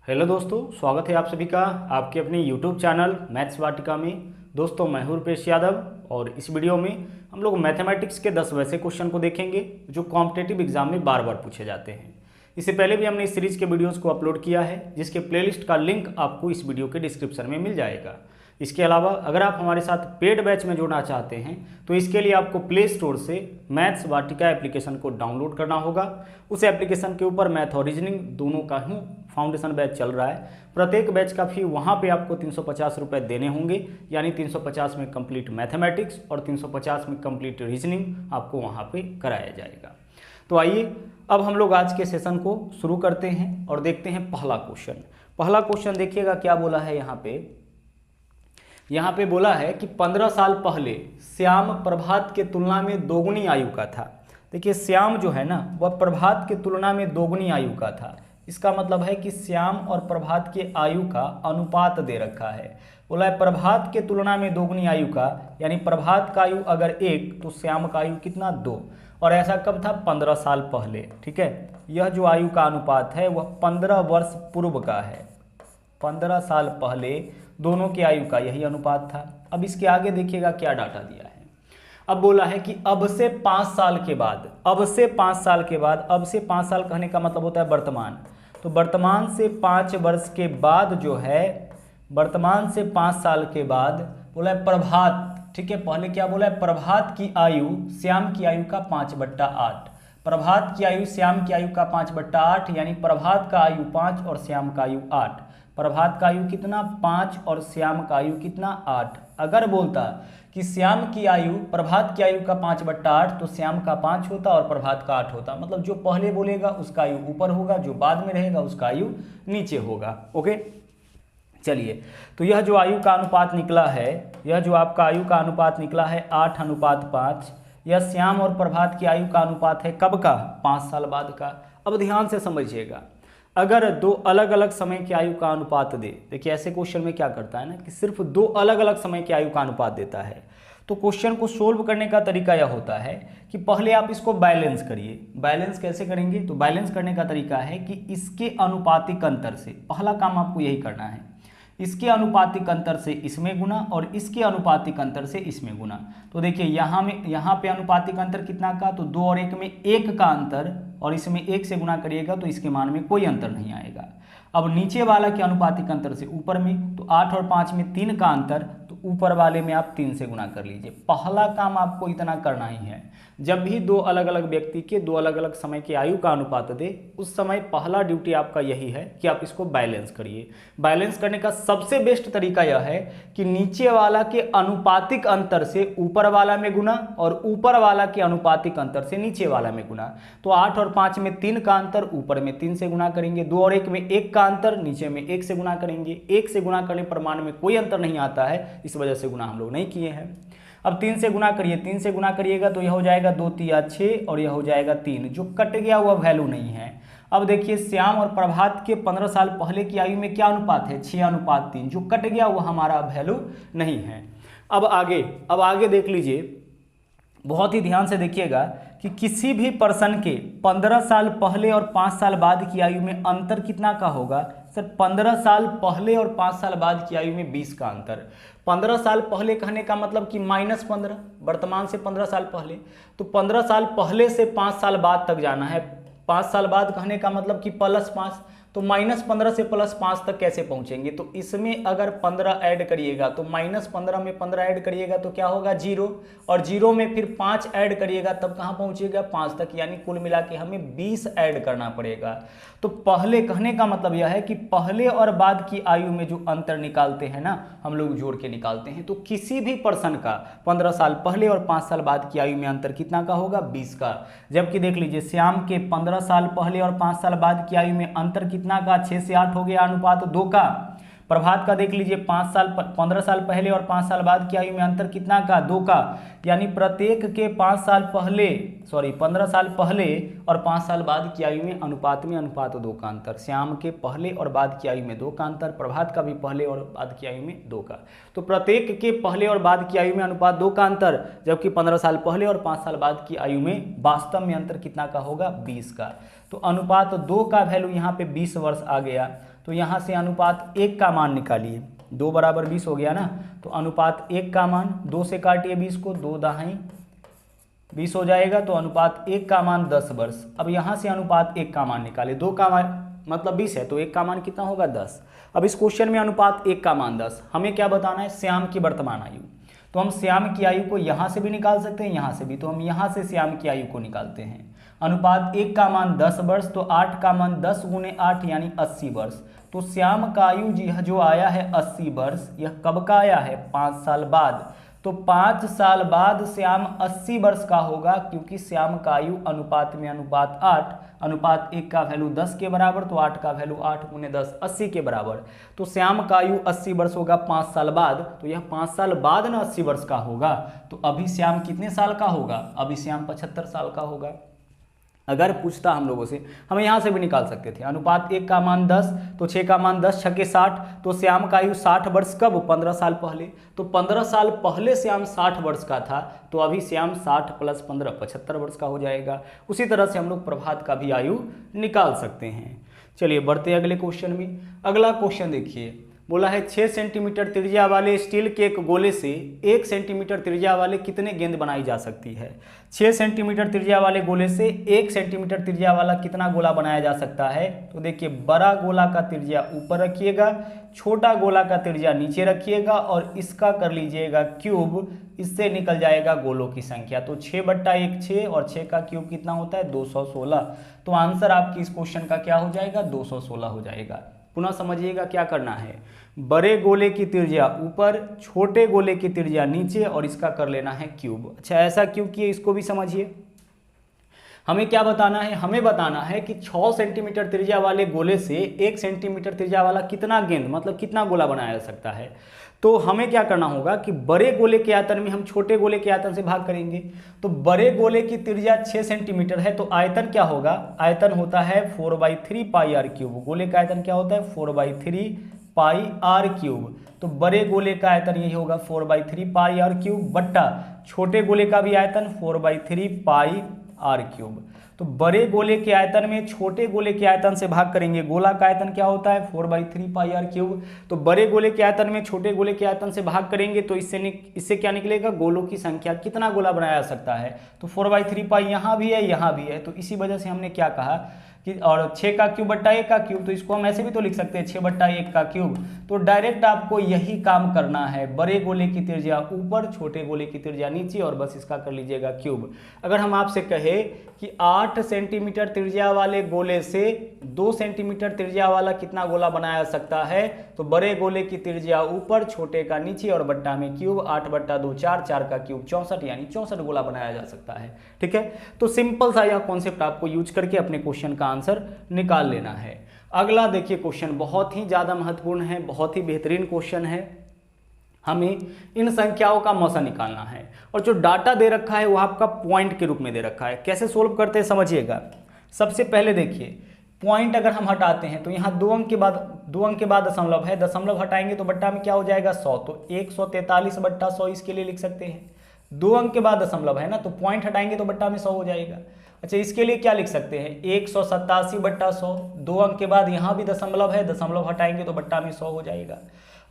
Hello दोस्तों, स्वागत है आप सभी का आपके अपने यूट्यूब चैनल मैथ्स वाटिका में। दोस्तों मैं हूं रुपेश यादव और इस वीडियो में हम लोग मैथमेटिक्स के 10 वैसे क्वेश्चन को देखेंगे जो कॉम्पिटिटिव एग्जाम में बार बार पूछे जाते हैं। इससे पहले भी हमने इस सीरीज़ के वीडियोज़ को अपलोड किया है, जिसके प्लेलिस्ट का लिंक आपको इस वीडियो के डिस्क्रिप्शन में मिल जाएगा। इसके अलावा अगर आप हमारे साथ पेड बैच में जुड़ना चाहते हैं तो इसके लिए आपको प्ले स्टोर से मैथ्स वाटिका एप्लीकेशन को डाउनलोड करना होगा। उस एप्लीकेशन के ऊपर मैथ और रीजनिंग दोनों का ही फाउंडेशन बैच चल रहा है। प्रत्येक बैच का फी वहाँ पे आपको 350 रुपये देने होंगे, यानी 350 में कंप्लीट मैथमेटिक्स और 350 में कंप्लीट रीजनिंग आपको वहाँ पे कराया जाएगा। तो आइए अब हम लोग आज के सेशन को शुरू करते हैं और देखते हैं पहला क्वेश्चन। पहला क्वेश्चन देखिएगा क्या बोला है यहाँ पे बोला है कि 15 साल पहले श्याम प्रभात के तुलना में दोगुनी आयु का था। देखिए श्याम जो है ना वह प्रभात के तुलना में दोगुनी आयु का था। इसका मतलब है कि श्याम और प्रभात के आयु का अनुपात दे रखा है। बोला है प्रभात के तुलना में दोगुनी आयु का, यानी प्रभात का आयु अगर 1 तो श्याम का आयु कितना 2। और ऐसा कब था? 15 साल पहले। ठीक है, यह जो आयु का अनुपात है वह 15 वर्ष पूर्व का है। 15 साल पहले दोनों के आयु का यही अनुपात था। अब इसके आगे देखिएगा क्या डाटा दिया है। अब बोला है कि अब से 5 साल के बाद, अब से 5 साल के बाद, अब से 5 साल कहने का मतलब होता है वर्तमान। तो वर्तमान से 5 वर्ष के बाद जो है, वर्तमान से 5 साल के बाद बोला है प्रभात। ठीक है, पहले क्या बोला है? प्रभात की आयु श्याम की आयु का 5/8। प्रभात की आयु श्याम की आयु का 5/8, यानी प्रभात का आयु 5 और श्याम का आयु 8। प्रभात का आयु कितना? 5 और श्याम का आयु कितना? 8। अगर बोलता कि श्याम की आयु प्रभात की आयु का 5/8 तो श्याम का 5 होता और प्रभात का 8 होता। मतलब जो पहले बोलेगा उसका आयु ऊपर होगा, जो बाद में रहेगा उसका आयु नीचे होगा। ओके, चलिए, तो यह जो आयु का अनुपात निकला है, यह जो आपका आयु का अनुपात निकला है 8:5, यह श्याम और प्रभात की आयु का अनुपात है कब का? 5 साल बाद का। अब ध्यान से समझिएगा, अगर दो अलग अलग समय की आयु का अनुपात दे, देखिए ऐसे क्वेश्चन में क्या करता है ना कि सिर्फ दो अलग अलग समय की आयु का अनुपात देता है, तो क्वेश्चन को सोल्व करने का तरीका यह होता है कि पहले आप इसको बैलेंस करिए। बैलेंस कैसे करेंगे? तो बैलेंस करने का तरीका है कि इसके अनुपातिक अंतर से, पहला काम आपको यही करना है, इसके अनुपातिक अंतर से इसमें गुना और इसके अनुपातिक अंतर से इसमें गुना। तो देखिए यहाँ पे अनुपातिक अंतर कितना का? तो 2 और 1 में 1 का अंतर, और इसमें 1 से गुना करिएगा तो इसके मान में कोई अंतर नहीं आएगा। अब नीचे वाला के अनुपातिक अंतर से ऊपर में, तो 8 और 5 में 3 का अंतर, तो ऊपर वाले में आप 3 से गुना कर लीजिए। पहला काम आपको इतना करना ही है। जब भी दो अलग अलग व्यक्ति के दो अलग अलग समय के आयु का अनुपात दे, उस समय पहला ड्यूटी आपका यही है कि आप इसको बैलेंस करिए। बैलेंस करने का सबसे बेस्ट तरीका यह है कि नीचे वाला के अनुपातिक अंतर से ऊपर वाला में गुना और ऊपर वाला के अनुपातिक अंतर से नीचे वाला में गुना। तो 8 और 5 में 3 का अंतर, ऊपर में 3 से गुना करेंगे। 2 और 1 में 1 का अंतर, नीचे में 1 से गुना करेंगे। 1 से गुना करने पर मान में कोई अंतर नहीं आता है, इस वजह से गुना हम लोग नहीं किए हैं। अब 3 से गुना करिए, 3 से गुना करिएगा तो यह हो जाएगा 2 3 6 और यह हो जाएगा 3, जो कट गया हुआ वैल्यू नहीं है। अब देखिए श्याम और प्रभात के 15 साल पहले की आयु में क्या अनुपात है? 6:3, जो कट गया वो हमारा वैल्यू नहीं है। अब आगे देख लीजिए, बहुत ही ध्यान से देखिएगा कि किसी भी पर्सन के 15 साल पहले और 5 साल बाद की आयु में अंतर कितना का होगा? सर 15 साल पहले और 5 साल बाद की आयु में 20 का अंतर। 15 साल पहले कहने का मतलब कि -15, वर्तमान से 15 साल पहले, तो 15 साल पहले से 5 साल बाद तक जाना है। 5 साल बाद कहने का मतलब कि +5, तो -15 से +5 तक कैसे पहुंचेंगे? तो इसमें अगर 15 ऐड करिएगा तो -15 में 15 ऐड करिएगा तो क्या होगा? 0, और 0 में फिर 5 ऐड करिएगा तब कहाँ पहुंचेगा? 5 तक, यानी कुल मिला के हमें 20 ऐड करना पड़ेगा। तो पहले कहने का मतलब यह है कि पहले और बाद की आयु में जो अंतर निकालते हैं ना, हम लोग जोड़ के निकालते हैं। तो किसी भी पर्सन का 15 साल पहले और 5 साल बाद की आयु में अंतर कितना का होगा? 20 का। जबकि देख लीजिए श्याम के 15 साल पहले और 5 साल बाद की आयु में अंतर कितना का? 6 से 8 हो गया अनुपात 2 का। प्रभात का देख लीजिए 15 साल पहले और 5 साल बाद की आयु में अंतर कितना का? 2 का। यानी प्रत्येक के 15 साल पहले और 5 साल बाद की आयु में अनुपात 2 का अंतर। श्याम के पहले और बाद की आयु में 2 का अंतर, प्रभात का भी पहले और बाद की आयु में 2 का। तो प्रत्येक के पहले और बाद की आयु में अनुपात 2 का अंतर, जबकि 15 साल पहले और 5 साल बाद की आयु में वास्तव में अंतर कितना का होगा? 20 का। तो अनुपात 2 का वैल्यू यहाँ पे 20 वर्ष आ गया। तो यहाँ से अनुपात 1 का मान निकालिए। 2 बराबर 20 हो गया ना, तो अनुपात 1 का मान 2 से काटिए 20 को, 2 दहाई 20 हो जाएगा, तो अनुपात 1 का मान 10 वर्ष। अब यहाँ से अनुपात 1 का मान निकाले, 2 का मान मतलब 20 है तो 1 का मान कितना होगा 10। अब इस क्वेश्चन में अनुपात 1 का मान 10, हमें क्या बताना है, श्याम की वर्तमान आयु। तो हम श्याम की आयु को यहाँ से भी निकाल सकते हैं, यहाँ से भी, तो हम यहाँ से श्याम की आयु को निकालते हैं। अनुपात 1 का मान 10 वर्ष, तो 8 का मान 10 गुने 8 यानी 80 वर्ष। तो श्याम का आयु जो आया है 80 वर्ष, यह कब का आया है, 5 साल बाद। तो 5 साल बाद श्याम 80 वर्ष का होगा, क्योंकि श्याम का आयु अनुपात में अनुपात 8, अनुपात 1 का वैल्यू 10 के बराबर, तो 8 का वैल्यू 8 गुने 10 80 के बराबर। तो श्याम का आयु 80 वर्ष होगा 5 साल बाद, तो यह 5 साल बाद ना 80 वर्ष का होगा। तो अभी श्याम कितने साल का होगा, अभी श्याम 75 साल का होगा। अगर पूछता हम लोगों से, हम यहाँ से भी निकाल सकते थे। अनुपात 1 का मान 10, तो 6 का मान 10, 6 के 60, तो श्याम का आयु 60 वर्ष कब, 15 साल पहले। तो 15 साल पहले श्याम 60 वर्ष का था, तो अभी श्याम 60 प्लस 15 75 वर्ष का हो जाएगा। उसी तरह से हम लोग प्रभात का भी आयु निकाल सकते हैं। चलिए बढ़ते अगले क्वेश्चन में। अगला क्वेश्चन देखिए, बोला है 6 सेंटीमीटर त्रिज्या वाले स्टील के एक गोले से 1 सेंटीमीटर त्रिज्या वाले कितने गेंद बनाई जा सकती है। 6 सेंटीमीटर त्रिज्या वाले गोले से 1 सेंटीमीटर त्रिज्या वाला कितना गोला बनाया जा सकता है। तो देखिए, बड़ा गोला का त्रिज्या ऊपर रखिएगा, छोटा गोला का त्रिज्या नीचे रखिएगा और इसका कर लीजिएगा क्यूब, इससे निकल जाएगा गोलों की संख्या। तो 6/1 6 और 6 का क्यूब कितना होता है, 216। तो आंसर आपकी इस क्वेश्चन का क्या हो जाएगा, 216 हो जाएगा। पुनः समझिएगा क्या करना है, बड़े गोले की त्रिज्या ऊपर, छोटे गोले की त्रिज्या नीचे और इसका कर लेना है क्यूब। अच्छा, ऐसा क्यों किए इसको भी समझिए। हमें क्या बताना है, हमें बताना है कि 6 सेंटीमीटर त्रिज्या वाले गोले से 1 सेंटीमीटर त्रिज्या वाला कितना गेंद मतलब कितना गोला बनाया जा सकता है। तो हमें क्या करना होगा कि बड़े गोले के आयतन में हम छोटे गोले के आयतन से भाग करेंगे। तो बड़े गोले की त्रिज्या 6 सेंटीमीटर है, तो आयतन क्या होगा, आयतन होता है 4/3 पाई आर क्यूब। गोले का आयतन क्या होता है, 4/3 पाई आर क्यूब। तो बड़े गोले का आयतन यही होगा 4/3 पाई आर क्यूब बट्टा छोटे गोले का भी आयतन 4/3 पाई आर क्यूब। तो बड़े गोले के आयतन में छोटे गोले के आयतन से भाग करेंगे। गोला का आयतन क्या होता है, 4/3 पाई आर क्यूब। तो बड़े गोले के आयतन में छोटे गोले के आयतन से भाग करेंगे, तो इससे क्या निकलेगा, गोलों की संख्या, कितना गोला बनाया जा सकता है। तो 4/3 पाई यहाँ भी है, यहाँ भी है, तो इसी वजह से हमने क्या कहा कि और 6 का क्यूब बट्टा 1 का क्यूब, तो इसको हम ऐसे भी तो लिख सकते हैं 6/1 का क्यूब। तो डायरेक्ट आपको यही काम करना है, बड़े गोले की त्रिज्या ऊपर, छोटे गोले की त्रिज्या नीचे और बस इसका कर लीजिएगा क्यूब। अगर हम आपसे कहे कि 8 सेंटीमीटर त्रिज्या वाले गोले से 2 सेंटीमीटर त्रिज्या वाला कितना गोला बनाया जा सकता है, तो बड़े गोले की त्रिज्या ऊपर, छोटे का नीचे और बट्टा में क्यूब। 8/2 4, 4 का क्यूब 64 यानी 64 गोला बनाया जा सकता है। ठीक है, तो सिंपल सा यह कॉन्सेप्ट आपको यूज करके अपने क्वेश्चन का आंसर निकाल लेना है। अगला देखिए क्वेश्चन बहुत ही ज्यादा महत्वपूर्ण है, बहुत ही बेहतरीन क्वेश्चन है। हमें इन संख्याओं का मौसा निकालना है और जो डाटा दे रखा है वो आपका पॉइंट के रूप में दे रखा है। कैसे सोल्व करते हैं समझिएगा। सबसे पहले देखिए, पॉइंट अगर हम हटाते हैं तो यहाँ 2 अंक के बाद दशमलव है, दशमलव हटाएंगे तो बट्टा में क्या हो जाएगा 100, तो 143/100 इसके लिए लिख सकते हैं। 2 अंक के बाद दशमलव है ना, तो पॉइंट हटाएंगे तो बट्टा में 100 हो जाएगा। अच्छा, इसके लिए क्या लिख सकते हैं 187/100। 2 अंक के बाद यहाँ भी दशमलव है, दशमलव हटाएंगे तो बट्टा में 100 हो जाएगा।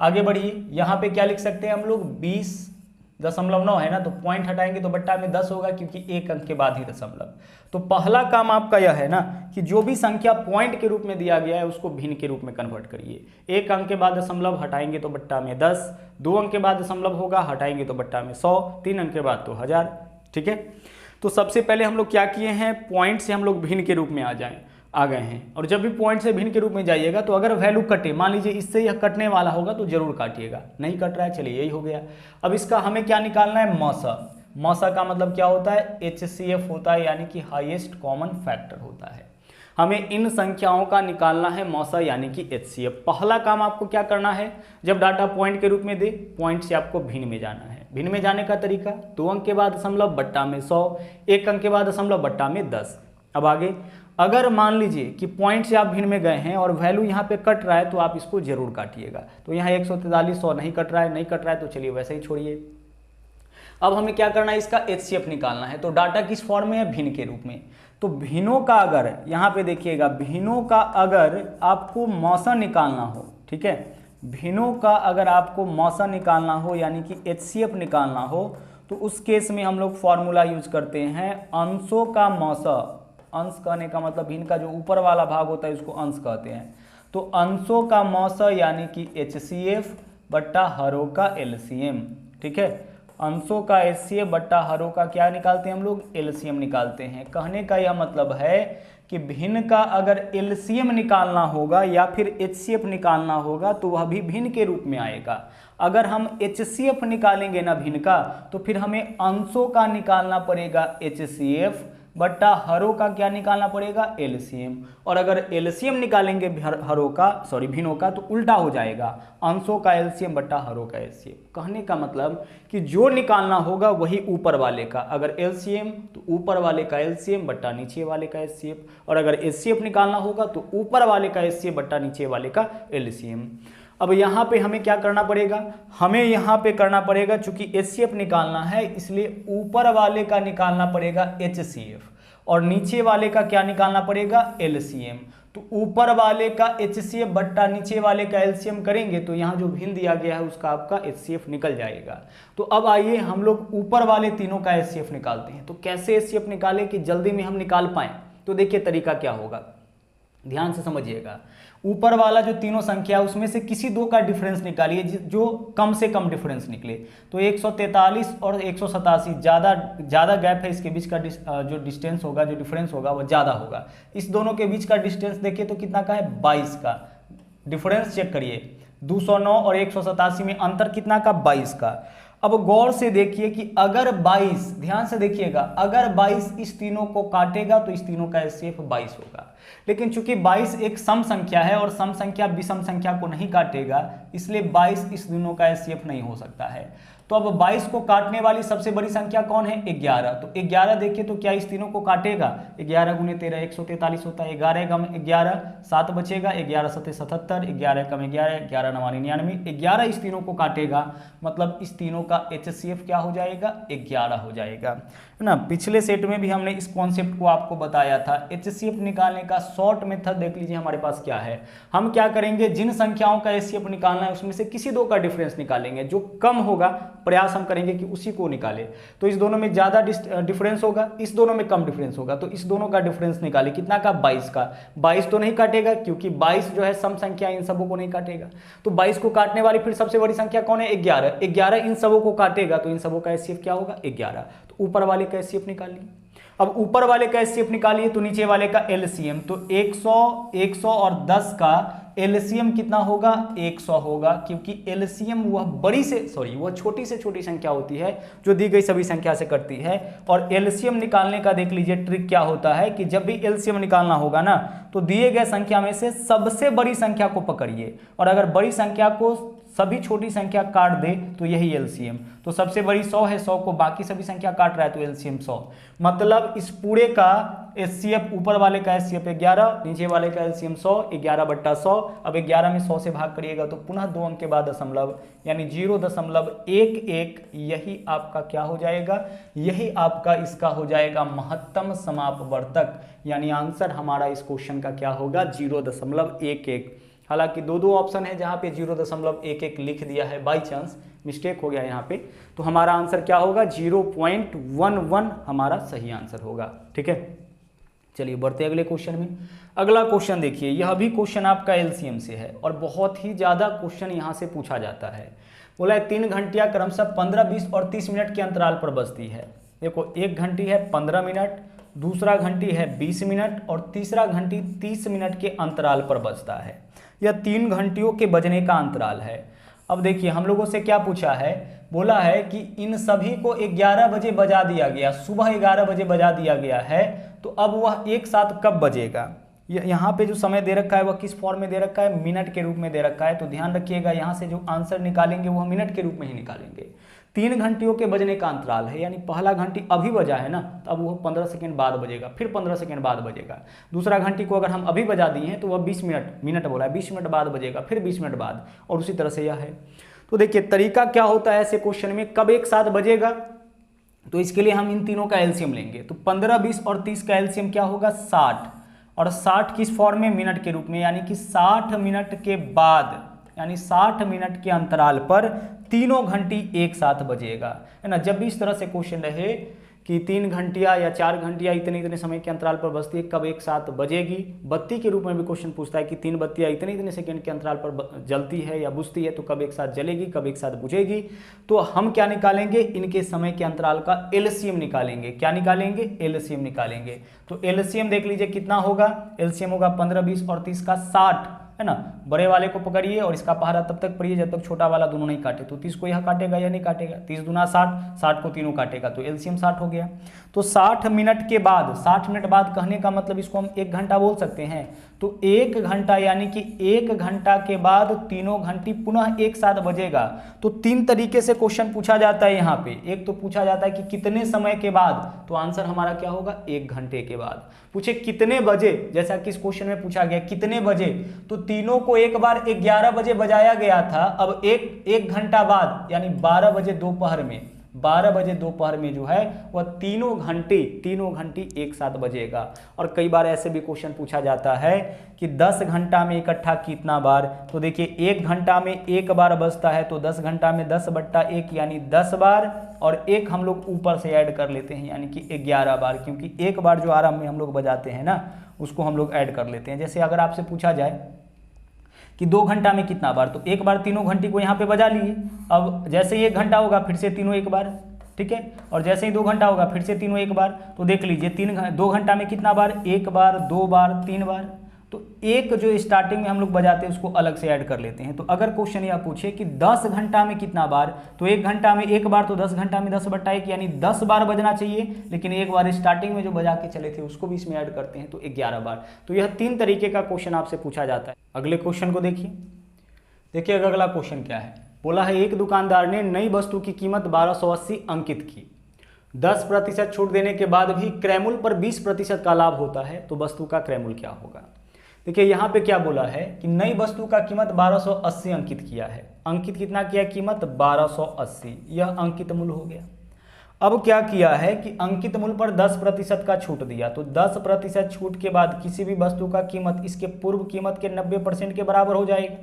आगे बढ़िए, यहाँ पे क्या लिख सकते हैं हम लोग 20.9 है ना, तो पॉइंट हटाएंगे तो बट्टा में 10 होगा, क्योंकि 1 अंक के बाद ही दशमलव। तो पहला काम आपका यह है ना कि जो भी संख्या पॉइंट के रूप में दिया गया है उसको भिन्न के रूप में कन्वर्ट करिए। 1 अंक के बाद दशमलव हटाएंगे तो बट्टा में 10, 2 अंक के बाद दशमलव होगा, हटाएंगे तो बट्टा में 100, 3 अंक के बाद तो 1000। ठीक है, तो सबसे पहले हम लोग क्या किए हैं, पॉइंट से हम लोग भिन्न के रूप में आ गए हैं। और जब भी पॉइंट से भिन्न के रूप में जाइएगा तो अगर वैल्यू कटे, मान लीजिए इससे यह कटने वाला होगा तो जरूर काटिएगा, नहीं कट रहा है, चलिए यही हो गया। अब इसका हमें क्या निकालना है, मौसा। मौसा का मतलब क्या होता है, HCF होता है, यानी कि हाईएस्ट कॉमन फैक्टर होता है। हमें इन संख्याओं का निकालना है मौसा यानी कि HCF। पहला काम आपको क्या करना है, जब डाटा पॉइंट के रूप में दे, पॉइंट से आपको भिन्न में जाना है। भिन्न में जाने का तरीका, 2 अंक के बाद दशमलव बट्टा में 100, 1 अंक के बाद दशमलव बट्टा में 10। अब आगे, अगर मान लीजिए कि पॉइंट से आप भिन्न में गए हैं और वैल्यू यहाँ पे कट रहा है तो आप इसको जरूर काटिएगा। तो यहाँ 143, 100 नहीं कट रहा है, तो चलिए वैसे ही छोड़िए। अब हमें क्या करना है, इसका HCF निकालना है। तो डाटा किस फॉर्म में है, भिन्न के रूप में। तो भिन्नों का अगर यहाँ पे देखिएगा, भिन्नों का अगर आपको मौसा निकालना हो, ठीक है, भिन्नों का अगर आपको मौसा निकालना हो यानी कि HCF निकालना हो, तो उस केस में हम लोग फॉर्मूला यूज करते हैं अंशों का मौसा। अंश कहने का मतलब भिन्न का जो ऊपर वाला भाग होता है उसको अंश कहते हैं। तो अंशों का मौसा यानी कि HCF बट्टा हरों का LCM, ठीक है। अंशों का HCF बट्टा हरों का क्या निकालते हैं हम लोग, LCM निकालते हैं। कहने का यह मतलब है कि भिन्न का अगर LCM निकालना होगा या फिर HCF निकालना होगा तो वह भी भिन्न के रूप में आएगा। अगर हम HCF निकालेंगे ना भिन्न का, तो फिर हमें अंशों का निकालना पड़ेगा HCF बट्टा हरों का क्या निकालना पड़ेगा, LCM। और अगर LCM निकालेंगे हरों का भिन्नों का, तो उल्टा हो जाएगा, अंशों का LCM बट्टा हरों का HCF। कहने का मतलब कि जो निकालना होगा वही ऊपर वाले का, अगर LCM तो ऊपर वाले का LCM बट्टा नीचे वाले का HCF, और अगर HCF निकालना होगा तो ऊपर वाले का HCF बट्टा नीचे वाले का LCM। अब यहाँ पे हमें क्या करना पड़ेगा, हमें यहाँ पे करना पड़ेगा, चूंकि HCF निकालना है इसलिए ऊपर वाले का निकालना पड़ेगा HCF और नीचे वाले का क्या निकालना पड़ेगा, LCM। तो ऊपर वाले का HCF बट्टा नीचे वाले का LCM करेंगे तो यहाँ जो भिन्न दिया गया है उसका आपका HCF निकल जाएगा। तो अब आइए हम लोग ऊपर वाले तीनों का HCF निकालते हैं। तो कैसे HCF निकालें कि जल्दी में हम निकाल पाएं, तो देखिए तरीका क्या होगा, ध्यान से समझिएगा। ऊपर वाला जो तीनों संख्या है उसमें से किसी दो का डिफरेंस निकालिए जो कम से कम डिफरेंस निकले। तो 143 और 187 ज़्यादा गैप है, इसके बीच का जो डिस्टेंस होगा, जो डिफरेंस होगा वो ज़्यादा होगा। इस दोनों के बीच का डिस्टेंस देखिए तो कितना का है, 22 का। डिफरेंस चेक करिए, 209 और 187 में अंतर कितना का, 22 का। अब गौर से देखिए कि अगर 22, ध्यान से देखिएगा, अगर 22 इस तीनों को काटेगा तो इस तीनों का HCF 22 होगा। लेकिन चूंकि 22 एक सम संख्या है और सम संख्या विषम संख्या को नहीं काटेगा, इसलिए 22 इस तीनों का HCF नहीं हो सकता है। तो अब 22 को काटने वाली सबसे बड़ी संख्या कौन है, 11। तो 11 देखिए तो क्या इस तीनों को काटेगा, 11 गुने 13 143 होता है, 11 कम 11 7 बचेगा, 11 7 77, 11 कम 11 11 9 99, 11 इस तीनों को काटेगा, मतलब इस तीनों का HCF क्या हो जाएगा, 11 हो जाएगा, है ना। पिछले सेट में भी हमने इस कॉन्सेप्ट को आपको बताया था। HCF निकालने का शॉर्ट मेथड देख लीजिए हमारे पास क्या है। हम क्या करेंगे, जिन संख्याओं का HCF निकालना है उसमें से किसी दो का डिफरेंस निकालेंगे, जो कम होगा प्रयास हम करेंगे कि उसी को निकाले। तो इस दोनों में ज्यादा डिफरेंस होगा, इस दोनों में कम डिफरेंस होगा, तो इस दोनों का डिफरेंस निकाले, कितना का, 22 का। 22 तो नहीं काटेगा क्योंकि 22 जो है सम संख्या, इन सबों को नहीं काटेगा। तो 22 को काटने वाली फिर सबसे बड़ी संख्या कौन है, 11। 11 इन सबों को काटेगा तो इन सबों का HCF क्या होगा, 11। तो ऊपर वाले का HCF निकालिए। अब ऊपर वाले का HCF निकालिए तो नीचे वाले का LCM, तो 100 और 10 का LCM कितना होगा, 100 होगा, क्योंकि LCM वह छोटी से छोटी संख्या होती है जो दी गई सभी संख्या से करती है। और LCM निकालने का देख लीजिए ट्रिक क्या होता है कि जब भी LCM निकालना होगा ना, तो दिए गए संख्या में से सबसे बड़ी संख्या को पकड़िए, और अगर बड़ी संख्या को सभी छोटी संख्या काट दे तो यही LCM। तो सबसे बड़ी 100 है, 100 को बाकी सभी संख्या काट रहा है तो LCM 100। मतलब इस पूरे का HCF, ऊपर वाले का HCF 11, नीचे वाले का LCM 100, 11 बट्टा 100। अब 11 में 100 से भाग करिएगा तो पुनः 2 अंक के बाद दशमलव, यानी 0.11, यही आपका क्या हो जाएगा, यही आपका इसका हो जाएगा महत्तम समापवर्तक। यानी आंसर हमारा इस क्वेश्चन का क्या होगा, 0.11। हालांकि दो ऑप्शन है जहां पे 0.11 लिख दिया है, बाई चांस मिस्टेक हो गया यहाँ पे, तो हमारा आंसर क्या होगा, 0.11 हमारा सही आंसर होगा। ठीक है, चलिए बढ़ते अगले क्वेश्चन में। अगला क्वेश्चन देखिए, यह भी क्वेश्चन आपका LCM से है और बहुत ही ज्यादा क्वेश्चन यहाँ से पूछा जाता है। बोला है 3 घंटियां क्रमशः 15, 20 और 30 मिनट के अंतराल पर बजती है। देखो, एक घंटी है 15 मिनट, दूसरा घंटी है 20 मिनट और तीसरा घंटी 30 मिनट के अंतराल पर बजता है। यह 3 घंटियों के बजने का अंतराल है। अब देखिए हम लोगों से क्या पूछा है, बोला है कि इन सभी को 11 बजे बजा दिया गया, सुबह 11 बजे बजा दिया गया है, तो अब वह एक साथ कब बजेगा। यहाँ पे जो समय दे रखा है वह किस फॉर्म में दे रखा है, मिनट के रूप में दे रखा है। तो ध्यान रखिएगा, यहाँ से जो आंसर निकालेंगे वह मिनट के रूप में ही निकालेंगे। 3 घंटियों के बजने का अंतराल है, यानी पहला घंटी अभी बजा है ना, तो अब वह 15 सेकंड बाद बजेगा, फिर 15 सेकंड बाद बजेगा। दूसरा घंटी को अगर हम अभी बजा दिए हैं तो वह 20 मिनट बोला है, 20 मिनट बाद बजेगा, फिर 20 मिनट बाद, और उसी तरह से यह है। तो देखिए तरीका क्या होता है ऐसे क्वेश्चन में, कब एक साथ बजेगा, तो इसके लिए हम इन तीनों का एलसीएम लेंगे। तो 15, 20 और 30 का एलसीएम क्या होगा 60, और 60 किस फॉर्म में, मिनट के रूप में, यानी कि 60 मिनट के बाद, यानी 60 मिनट के अंतराल पर तीनों घंटी एक साथ बजेगा, है ना। जब भी इस तरह से क्वेश्चन रहे कि 3 घंटियाँ या 4 घंटियाँ इतने इतने समय के अंतराल पर बजती है, कब एक साथ बजेगी, बत्ती के रूप में भी क्वेश्चन पूछता है कि 3 बत्तियाँ इतने इतने सेकंड के अंतराल पर जलती है या बुझती है, तो कब एक साथ जलेगी, कब एक साथ बुझेगी। तो हम क्या निकालेंगे, इनके समय के अंतराल का एलसीएम निकालेंगे। क्या निकालेंगे, एलसीएम निकालेंगे। तो एलसीएम देख लीजिए कितना होगा, एलसीएम होगा 15, 20 और 30 का 60, है ना। बड़े वाले को पकड़िए और इसका पहाड़ा तब तक पढ़िए जब तक छोटा वाला दोनों नहीं काटे। तो 30 को यह काटेगा या नहीं काटेगा, 30 दूना 60, 60 को तीनों काटेगा, तो एलसीएम 60 हो गया। तो 60 मिनट के बाद, 60 मिनट बाद कहने का मतलब इसको हम 1 घंटा बोल सकते हैं। तो 1 घंटा यानी कि 1 घंटा के बाद तीनों घंटी पुनः एक साथ बजेगा। तो 3 तरीके से क्वेश्चन पूछा जाता है यहाँ पे। एक तो पूछा जाता है कि कितने समय के बाद, तो आंसर हमारा क्या होगा 1 घंटे के बाद। पूछे कितने बजे, जैसा कि इस क्वेश्चन में पूछा गया कितने बजे, तो तीनों को एक बार 11 बजे बजाया गया था। अब एक घंटा बाद यानी 12 बजे दोपहर में, 12 बजे दोपहर में जो है वह तीनों घंटी एक साथ बजेगा। और कई बार ऐसे भी क्वेश्चन पूछा जाता है कि 10 घंटा में इकट्ठा कितना बार, तो देखिए 1 घंटा में 1 बार बजता है, तो 10 घंटा में 10/1 यानी 10 बार, और एक हम लोग ऊपर से ऐड कर लेते हैं यानी कि 11 बार, क्योंकि एक बार जो आरंभ में हम लोग बजाते हैं ना उसको हम लोग ऐड कर लेते हैं। जैसे अगर आपसे पूछा जाए कि 2 घंटा में कितना बार, तो एक बार तीनों घंटी को यहाँ पे बजा लिए। अब जैसे ही 1 घंटा होगा फिर से तीनों एक बार, ठीक है, और जैसे ही 2 घंटा होगा फिर से तीनों एक बार। तो देख लीजिए 2 घंटा में कितना बार, 1 बार, 2 बार, 3 बार। तो एक जो स्टार्टिंग में हम लोग बजाते हैं उसको अलग से ऐड कर लेते हैं। तो अगर क्वेश्चन यह पूछे कि 10 घंटा में कितना बार, तो 1 घंटा में 1 बार, तो 10 घंटा में 10/1 यानी 10 बार बजना चाहिए, लेकिन एक बार स्टार्टिंग में जो बजा के चले थे उसको भी इसमें ऐड करते हैं, तो 11 बार। तो यह 3 तरीके का क्वेश्चन आपसे पूछा जाता है। अगले क्वेश्चन को देखिए अगला क्वेश्चन क्या है। बोला है एक दुकानदार ने नई वस्तु की कीमत 1280 अंकित की, 10% छूट देने के बाद भी क्रयमूल्य पर 20% का लाभ होता है, तो वस्तु का क्रयमूल्य क्या होगा। देखिए यहाँ पे क्या बोला है कि नई वस्तु का कीमत 1280 अंकित किया है। अंकित कितना किया, कीमत 1280, यह अंकित मूल्य हो गया। अब क्या किया है कि अंकित मूल्य पर 10% का छूट दिया, तो 10% छूट के बाद किसी भी वस्तु का कीमत इसके पूर्व कीमत के 90% के बराबर हो जाएगा।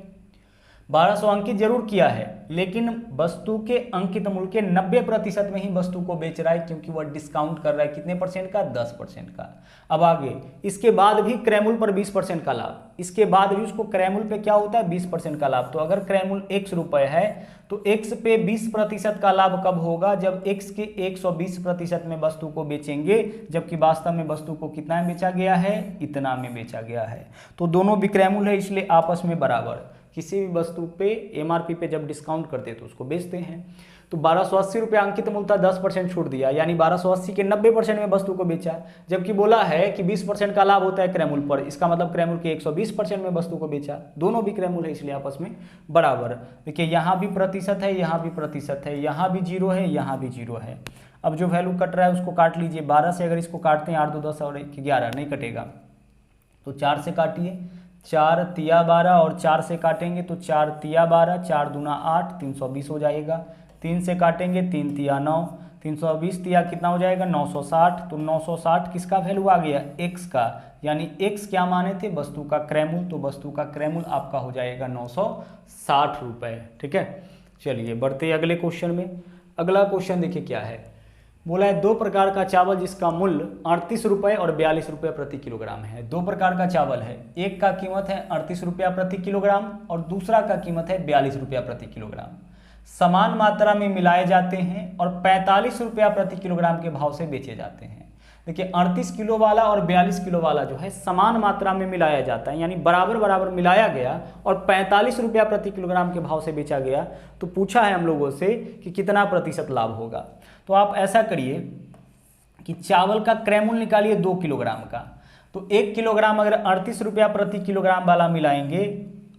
1200 अंकित जरूर किया है, लेकिन वस्तु के अंकित मूल्य के 90% में ही वस्तु को बेच रहा है, क्योंकि वह डिस्काउंट कर रहा है कितने परसेंट का, 10% का। अब आगे इसके बाद भी क्रयमूल्य पर 20% का लाभ, इसके बाद भी उसको क्रयमूल्य पे क्या होता है 20% का लाभ। तो अगर क्रयमूल्य 100 रुपये है तो x पे 20% का लाभ कब होगा, जब x के 120% में वस्तु को बेचेंगे, जबकि वास्तव में वस्तु को कितना में बेचा गया है, इतना में बेचा गया है। तो दोनों विक्रयमूल्य है, इसलिए आपस में बराबर। किसी भी वस्तु पे एमआरपी पे जब डिस्काउंट करते हैं तो उसको बेचते हैं। तो 1280 रुपये अंकित मूल्य था, 10% छूट दिया, यानी 1280 के 90% में वस्तु को बेचा, जबकि बोला है कि 20% का लाभ होता है क्रयमूल्य पर, इसका मतलब क्रयमूल्य के 120% में वस्तु को बेचा। दोनों भी क्रयमूल्य है, इसलिए आपस में बराबर। देखिए यहाँ भी प्रतिशत है, यहाँ भी प्रतिशत है, यहाँ भी 0 है, यहाँ भी 0 है। अब जो वैल्यू कट रहा है उसको काट लीजिए। 12 से अगर इसको काटते हैं 8 2 10 और 1 11, नहीं कटेगा, तो 4 से काटिए, 4 तिया 12, और 4 से काटेंगे तो 4 तिया 12, 4 दूना 8, 320 हो जाएगा। 3 से काटेंगे 3 तिया 9, 320 तिया कितना हो जाएगा 960। तो 960 किसका वैल्यू आ गया, x का, यानी x क्या माने थे, वस्तु का क्रयमूल्य। तो वस्तु का क्रयमूल्य आपका हो जाएगा 960 रुपये। ठीक है, चलिए बढ़ते हैं अगले क्वेश्चन में। अगला क्वेश्चन देखिए क्या है। बोला है 2 प्रकार का चावल जिसका मूल्य 38 रुपये और 42 रुपये प्रति किलोग्राम है। 2 प्रकार का चावल है, एक का कीमत है 38 रुपया प्रति किलोग्राम और दूसरा का कीमत है 42 रुपया प्रति किलोग्राम। समान मात्रा में मिलाए जाते हैं और 45 रुपया प्रति किलोग्राम के भाव से बेचे जाते हैं। देखिए 38 किलो वाला और 42 किलो वाला जो है समान मात्रा में मिलाया जाता है, यानी बराबर बराबर मिलाया गया और 45 रुपया प्रति किलोग्राम के भाव से बेचा गया। तो पूछा है हम लोगों से कि कितना प्रतिशत लाभ होगा। तो आप ऐसा करिए कि चावल का क्रयमूल्य निकालिए 2 किलोग्राम का। तो 1 किलोग्राम अगर 38 रुपया प्रति किलोग्राम वाला मिलाएंगे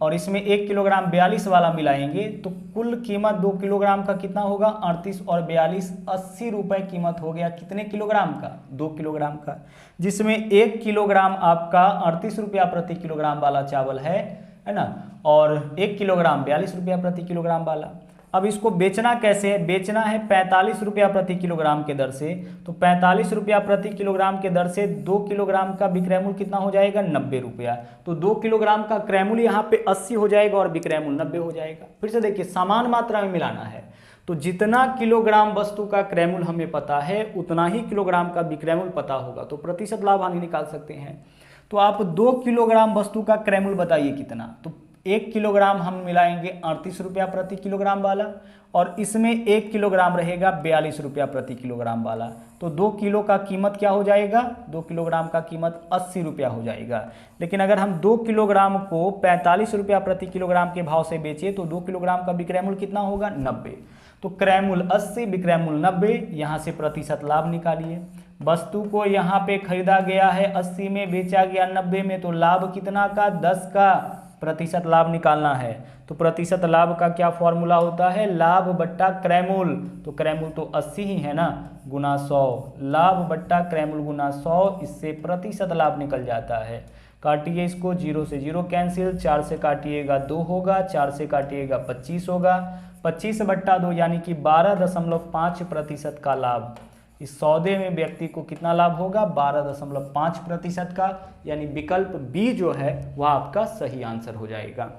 और इसमें 1 किलोग्राम 42 वाला मिलाएंगे, तो कुल कीमत 2 किलोग्राम का कितना होगा, 38 और 42 80 रुपये कीमत हो गया। कितने किलोग्राम का, 2 किलोग्राम का, जिसमें 1 किलोग्राम आपका 38 रुपया प्रति किलोग्राम वाला चावल है ना, और 1 किलोग्राम 42 रुपया प्रति किलोग्राम वाला। अब इसको बेचना कैसे है, बेचना है 45 रुपया प्रति किलोग्राम के दर से। तो 45 रुपया प्रति किलोग्राम के दर से 2 किलोग्राम का विक्रय मूल्य कितना हो जाएगा, 90 रुपया। तो 2 किलोग्राम का क्रय मूल्य यहाँ पे 80 हो जाएगा और विक्रय मूल्य 90 हो जाएगा। फिर से देखिए, समान मात्रा में मिलाना है, तो जितना किलोग्राम वस्तु का क्रय मूल्य हमें पता है उतना ही किलोग्राम का विक्रय मूल्य पता होगा, तो प्रतिशत लाभ हानि निकाल सकते हैं। तो आप 2 किलोग्राम वस्तु का क्रय मूल्य बताइए कितना, तो 1 किलोग्राम हम मिलाएंगे 38 रुपया प्रति किलोग्राम वाला, और इसमें 1 किलोग्राम रहेगा 42 रुपया प्रति किलोग्राम वाला। तो 2 किलो का कीमत क्या हो जाएगा, 2 किलोग्राम का कीमत 80 रुपया हो जाएगा। लेकिन अगर हम 2 किलोग्राम को 45 रुपया प्रति किलोग्राम के भाव से बेचे तो 2 किलोग्राम का विक्रय मूल्य कितना होगा, 90। तो क्रय मूल्य 80, विक्रय मूल्य 90, यहाँ से प्रतिशत लाभ निकालिए। वस्तु को यहाँ पे खरीदा गया है 80 में, बेचा गया 90 में, तो लाभ कितना का, 10 का। प्रतिशत लाभ निकालना है तो प्रतिशत लाभ का क्या फॉर्मूला होता है, लाभ बट्टा क्रय मूल्य। तो क्रय मूल्य तो 80 ही है ना, गुना 100, लाभ बट्टा क्रय मूल्य गुना 100, इससे प्रतिशत लाभ निकल जाता है। काटिए इसको, 0 से 0 कैंसिल, 4 से काटिएगा 2 होगा, 4 से काटिएगा 25 होगा, 25 बट्टा 2 यानी कि 12.5% का लाभ। इस सौदे में व्यक्ति को कितना लाभ होगा, 12.5% का, यानी विकल्प बी जो है वह आपका सही आंसर हो जाएगा।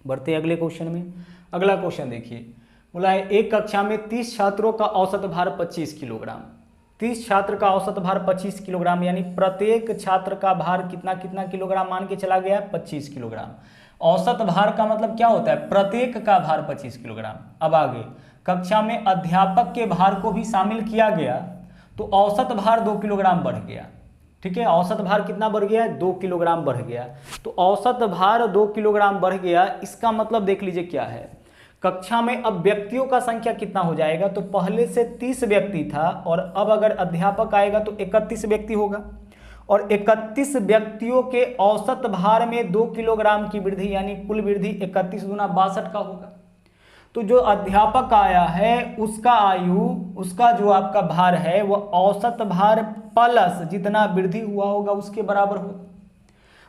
बढ़ते अगले क्वेश्चन में। अगला क्वेश्चन देखिए, बोला है एक कक्षा में 30 छात्रों का औसत भार 25 किलोग्राम। 30 छात्र का औसत भार 25 किलोग्राम, यानी प्रत्येक छात्र का भार कितना कितना किलोग्राम मान के चला गया, 25 किलोग्राम। औसत भार का मतलब क्या होता है, प्रत्येक का भार 25 किलोग्राम। अब आगे कक्षा में अध्यापक के भार को भी शामिल किया गया तो औसत भार 2 किलोग्राम बढ़ गया। ठीक है, औसत भार कितना बढ़ गया, 2 किलोग्राम बढ़ गया। तो औसत भार 2 किलोग्राम बढ़ गया, इसका मतलब देख लीजिए क्या है, कक्षा में अब व्यक्तियों का संख्या कितना हो जाएगा, तो पहले से 30 व्यक्ति था और अब अगर अध्यापक आएगा तो 31 व्यक्ति होगा, और 31 व्यक्तियों के औसत भार में 2 किलोग्राम की वृद्धि, यानी कुल वृद्धि 31 गुना 62 का होगा। तो जो अध्यापक आया है उसका आयु, उसका जो आपका भार है वह औसत भार प्लस जितना वृद्धि हुआ होगा उसके बराबर होगा।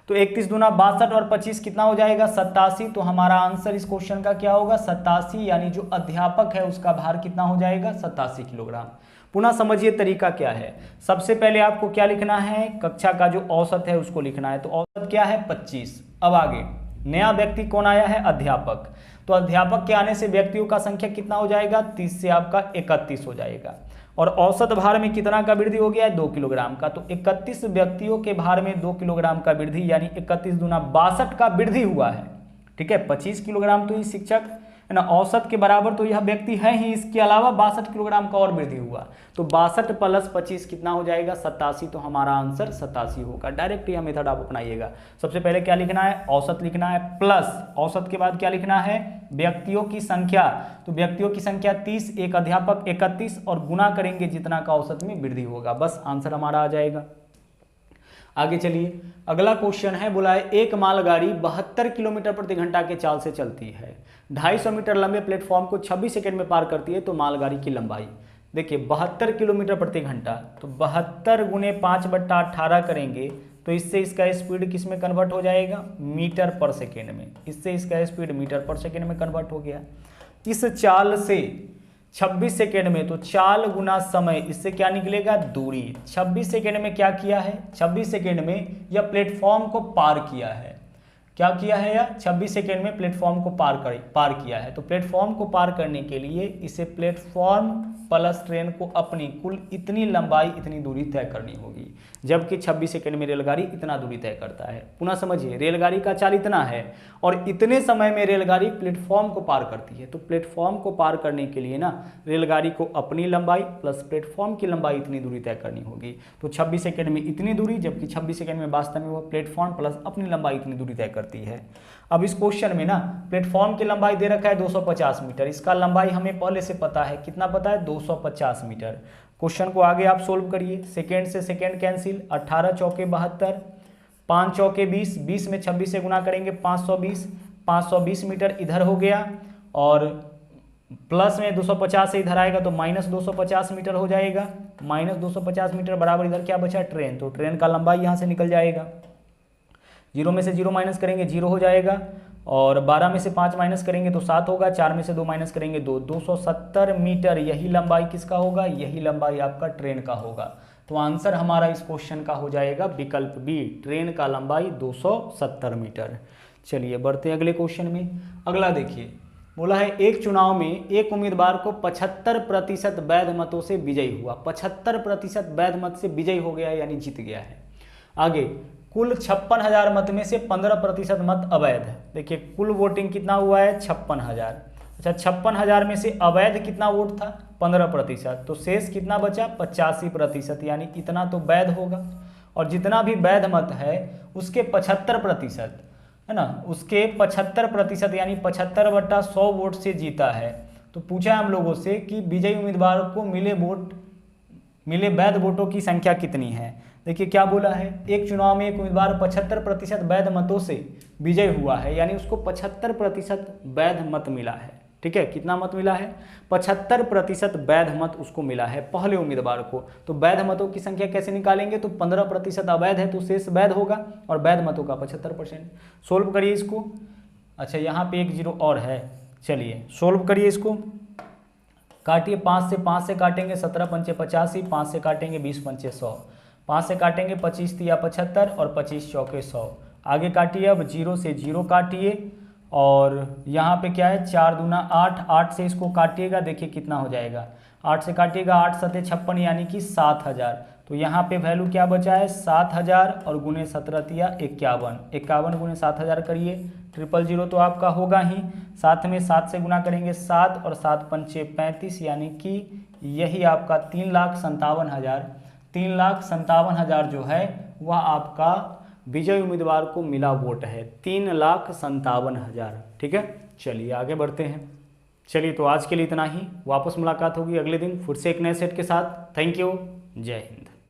तो 31 गुना 62 और 25 कितना हो जाएगा, 87। तो हमारा आंसर इस क्वेश्चन का क्या होगा, 87, यानी जो अध्यापक है उसका भार कितना हो जाएगा, 87 किलोग्राम। पुनः समझिए तरीका क्या है। सबसे पहले आपको क्या लिखना है, कक्षा का जो औसत है उसको लिखना है। तो औसत क्या है, 25। अब आगे नया व्यक्ति कौन आया है, अध्यापक। तो अध्यापक के आने से व्यक्तियों का संख्या कितना हो जाएगा, 30 से आपका 31 हो जाएगा, और औसत भार में कितना का वृद्धि हो गया है, 2 किलोग्राम का। तो 31 व्यक्तियों के भार में 2 किलोग्राम का वृद्धि, यानी 31 गुना 62 का वृद्धि हुआ है। ठीक है, 25 किलोग्राम तो ये शिक्षक है ना, औसत के बराबर तो यह व्यक्ति है ही, इसके अलावा 62 किलोग्राम का और वृद्धि हुआ। तो 62 प्लस 25 कितना हो जाएगा, 87। तो हमारा आंसर 87 होगा। डायरेक्ट यह मेथड आप अपनाइएगा। सबसे पहले क्या लिखना है, औसत लिखना है, प्लस औसत के बाद क्या लिखना है, व्यक्तियों की संख्या। तो व्यक्तियों की संख्या 30, एक अध्यापक 31, और गुना करेंगे जितना का औसत में वृद्धि होगा, बस आंसर हमारा आ जाएगा। आगे चलिए, अगला क्वेश्चन है, बोला है एक मालगाड़ी 72 किलोमीटर प्रति घंटा के चाल से चलती है, 250 मीटर लंबे प्लेटफॉर्म को 26 सेकंड में पार करती है, तो मालगाड़ी की लंबाई। देखिए 72 किलोमीटर प्रति घंटा, तो 72 गुने 5/18 करेंगे तो इससे इसका स्पीड किस में कन्वर्ट हो जाएगा, मीटर पर सेकेंड में। इससे इसका स्पीड मीटर पर सेकेंड में कन्वर्ट हो गया। इस चाल से 26 सेकेंड में, तो चाल गुना समय, इससे क्या निकलेगा, दूरी। 26 सेकेंड में क्या किया है, 26 सेकेंड में यह प्लेटफॉर्म को पार किया है। क्या किया है यह, 26 सेकेंड में प्लेटफॉर्म को पार किया है। तो प्लेटफॉर्म को पार करने के लिए इसे प्लेटफॉर्म प्लस ट्रेन को अपनी कुल इतनी लंबाई, इतनी दूरी तय करनी होगी, जबकि 26 सेकेंड में रेलगाड़ी इतना दूरी तय करता है। पुनः समझिए, रेलगाड़ी का चाल इतना है और इतने समय में रेलगाड़ी प्लेटफॉर्म को पार करती है। तो प्लेटफॉर्म को पार करने के लिए ना रेलगाड़ी को अपनी लंबाई प्लस प्लेटफॉर्म की लंबाई इतनी दूरी तय करनी होगी। तो 26 सेकेंड में इतनी दूरी, जबकि 26 सेकेंड में वास्तव में वो प्लेटफॉर्म प्लस अपनी लंबाई इतनी दूरी तय करती है। अब इस क्वेश्चन में ना प्लेटफॉर्म की लंबाई दे रखा है 250 मीटर, इसका लंबाई हमें पहले से पता है, कितना पता है, 250 मीटर। क्वेश्चन को आगे आप सोल्व करिए, सेकेंड से सेकेंड कैंसिल, 18 चौके 72, 5 चौके 20, 20 में 26 से गुना करेंगे 520, 520 मीटर इधर हो गया, और प्लस में 250 से इधर आएगा तो माइनस 250 मीटर हो जाएगा। माइनस 250 मीटर बराबर इधर क्या बचा, ट्रेन। तो ट्रेन का लंबाई यहाँ से निकल जाएगा, 0 में से 0 माइनस करेंगे 0 हो जाएगा। और 12 में से 5 माइनस करेंगे तो 7 होगा, 4 में से 2 माइनस करेंगे 2, 270 मीटर यही लंबाई किसका होगा, यही लंबाई आपका ट्रेन का होगा। तो आंसर हमारा इस क्वेश्चन का हो जाएगा विकल्प बी, ट्रेन का लंबाई 270 मीटर। चलिए बढ़ते हैं अगले क्वेश्चन में। अगला देखिए, बोला है एक चुनाव में एक उम्मीदवार को 75% वैध मतों से विजयी हुआ, 75% वैध मत से विजयी हो गया यानी जीत गया है। आगे कुल 56,000 मत में से 15% मत अवैध है। देखिए कुल वोटिंग कितना हुआ है, 56,000। अच्छा 56,000 में से अवैध कितना वोट था, 15%, तो शेष कितना बचा, 85%, यानी इतना तो वैध होगा। और जितना भी वैध मत है उसके 75% है ना, उसके 75% यानी 75/100 वोट से जीता है। तो पूछा हम लोगों से कि विजयी उम्मीदवार को मिले वैध वोटों की संख्या कितनी है। देखिए क्या बोला है, एक चुनाव में एक उम्मीदवार 75% वैध मतों से विजय हुआ है, यानी उसको 75% वैध मत मिला है। ठीक है, कितना मत मिला है, 75% वैध मत उसको मिला है पहले उम्मीदवार को। तो वैध मतों की संख्या कैसे निकालेंगे, तो 15% अवैध है तो शेष वैध होगा और वैध मतों का 75%। सोल्व करिए इसको। अच्छा यहाँ पे एक जीरो और है, चलिए सोल्व करिए इसको। काटिए, 5 से काटेंगे 17 पंचे 85, 5 से काटेंगे 20 पंचे 100, 5 से काटेंगे 25 तिया 75 और 25 चौके 100। आगे काटिए, अब 0 से 0 काटिए और यहाँ पे क्या है 4 दूना 8, 8 से इसको काटिएगा, देखिए कितना हो जाएगा, 8 से काटिएगा 8 सते 56 यानी कि 7,000। तो यहाँ पे वैल्यू क्या बचा है 7,000 और गुने 17 तिया 51, 51 गुने 7,000 करिए, 000 तो आपका होगा ही। साथ में 7 से गुना करेंगे 7 और 7 पंचे 35, यानी कि यही आपका 3,57,000 जो है वह आपका विजय उम्मीदवार को मिला वोट है, 3,57,000। ठीक है, चलिए आगे बढ़ते हैं। चलिए तो आज के लिए इतना ही, वापस मुलाकात होगी अगले दिन फिर से एक नए सेट के साथ। थैंक यू, जय हिंद।